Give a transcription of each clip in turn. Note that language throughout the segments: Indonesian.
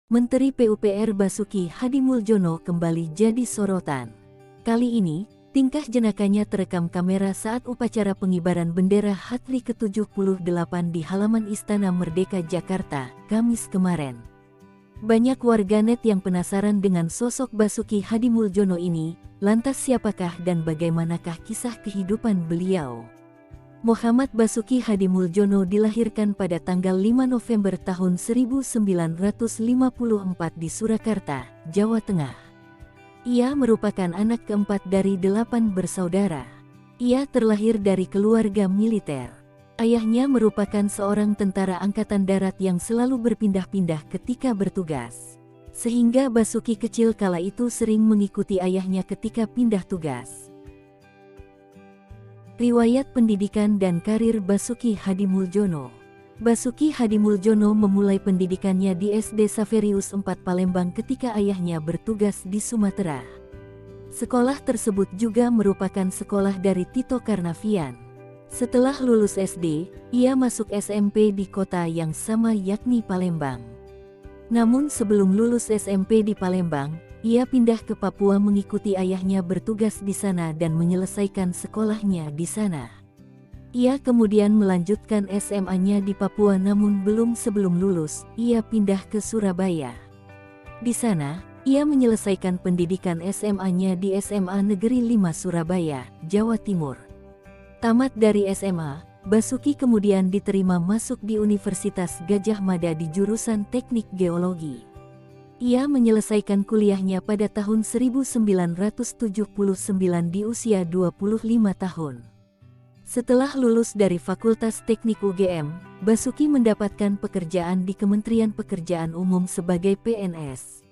Menteri PUPR Basuki Hadimuljono kembali jadi sorotan. Kali ini, tingkah jenakanya terekam kamera saat upacara pengibaran bendera HTRI ke-78 di halaman Istana Merdeka Jakarta, Kamis kemarin. Banyak warganet yang penasaran dengan sosok Basuki Hadimuljono ini, lantas siapakah dan bagaimanakah kisah kehidupan beliau? Muhammad Basuki Hadimuljono dilahirkan pada tanggal 5 November tahun 1954 di Surakarta, Jawa Tengah. Ia merupakan anak keempat dari 8 bersaudara. Ia terlahir dari keluarga militer. Ayahnya merupakan seorang tentara angkatan darat yang selalu berpindah-pindah ketika bertugas. Sehingga Basuki kecil kala itu sering mengikuti ayahnya ketika pindah tugas. Riwayat pendidikan dan karir Basuki Hadimuljono. Basuki Hadimuljono memulai pendidikannya di SD Saverius 4 Palembang ketika ayahnya bertugas di Sumatera. Sekolah tersebut juga merupakan sekolah dari Tito Karnavian. Setelah lulus SD, ia masuk SMP di kota yang sama yakni Palembang. Namun sebelum lulus SMP di Palembang, ia pindah ke Papua mengikuti ayahnya bertugas di sana dan menyelesaikan sekolahnya di sana. Ia kemudian melanjutkan SMA-nya di Papua namun belum sebelum lulus, ia pindah ke Surabaya. Di sana, ia menyelesaikan pendidikan SMA-nya di SMA Negeri 5 Surabaya, Jawa Timur. Tamat dari SMA, Basuki kemudian diterima masuk di Universitas Gadjah Mada di jurusan Teknik Geologi. Ia menyelesaikan kuliahnya pada tahun 1979 di usia 25 tahun. Setelah lulus dari Fakultas Teknik UGM, Basuki mendapatkan pekerjaan di Kementerian Pekerjaan Umum sebagai PNS.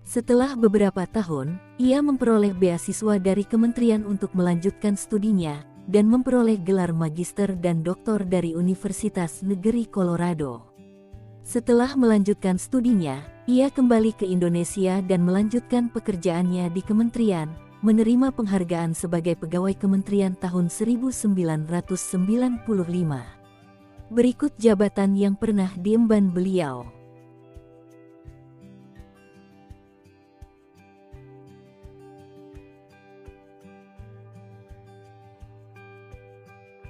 Setelah beberapa tahun, ia memperoleh beasiswa dari kementerian untuk melanjutkan studinya dan memperoleh gelar magister dan doktor dari Universitas Negeri Colorado. Setelah melanjutkan studinya, ia kembali ke Indonesia dan melanjutkan pekerjaannya di kementerian, menerima penghargaan sebagai pegawai kementerian tahun 1995. Berikut jabatan yang pernah diemban beliau.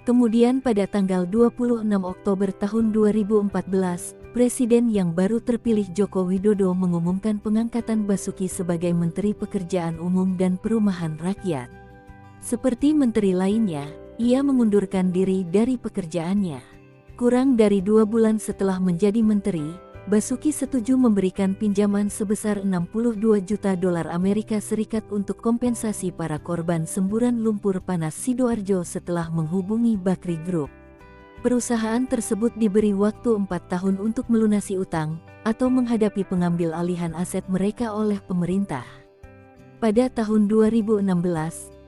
Kemudian pada tanggal 26 Oktober tahun 2014, Presiden yang baru terpilih Joko Widodo mengumumkan pengangkatan Basuki sebagai Menteri Pekerjaan Umum dan Perumahan Rakyat. Seperti menteri lainnya, ia mengundurkan diri dari pekerjaannya. Kurang dari 2 bulan setelah menjadi menteri, Basuki setuju memberikan pinjaman sebesar 62 juta dolar Amerika Serikat untuk kompensasi para korban semburan lumpur panas Sidoarjo setelah menghubungi Bakri Group. Perusahaan tersebut diberi waktu 4 tahun untuk melunasi utang, atau menghadapi pengambil alihan aset mereka oleh pemerintah. Pada tahun 2016,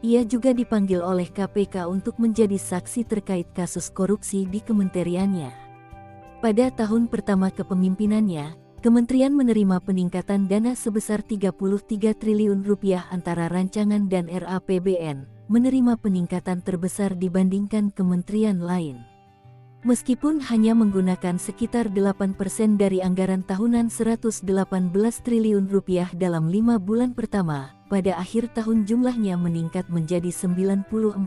ia juga dipanggil oleh KPK untuk menjadi saksi terkait kasus korupsi di kementeriannya. Pada tahun pertama kepemimpinannya, kementerian menerima peningkatan dana sebesar 33 triliun rupiah antara rancangan dan RAPBN, menerima peningkatan terbesar dibandingkan kementerian lain. Meskipun hanya menggunakan sekitar 8% dari anggaran tahunan 118 triliun rupiah dalam 5 bulan pertama, pada akhir tahun jumlahnya meningkat menjadi 94,5%.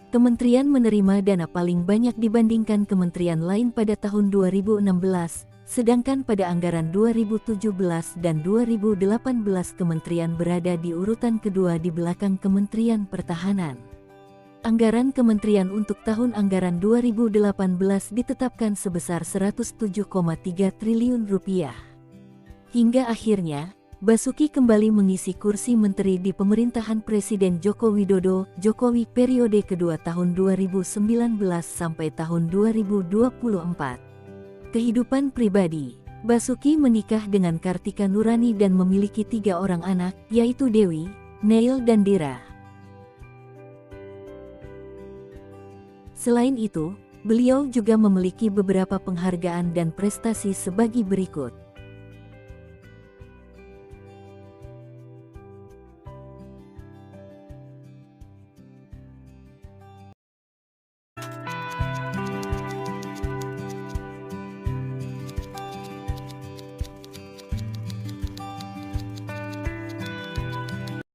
Kementerian menerima dana paling banyak dibandingkan kementerian lain pada tahun 2016, sedangkan pada anggaran 2017 dan 2018 kementerian berada di urutan kedua di belakang Kementerian Pertahanan. Anggaran kementerian untuk tahun anggaran 2018 ditetapkan sebesar 107,3 triliun rupiah. Hingga akhirnya, Basuki kembali mengisi kursi menteri di pemerintahan Presiden Joko Widodo, Jokowi periode kedua tahun 2019 sampai tahun 2024. Kehidupan pribadi. Basuki menikah dengan Kartika Nurani dan memiliki 3 orang anak, yaitu Dewi, Neil dan Dira. Selain itu, beliau juga memiliki beberapa penghargaan dan prestasi sebagai berikut.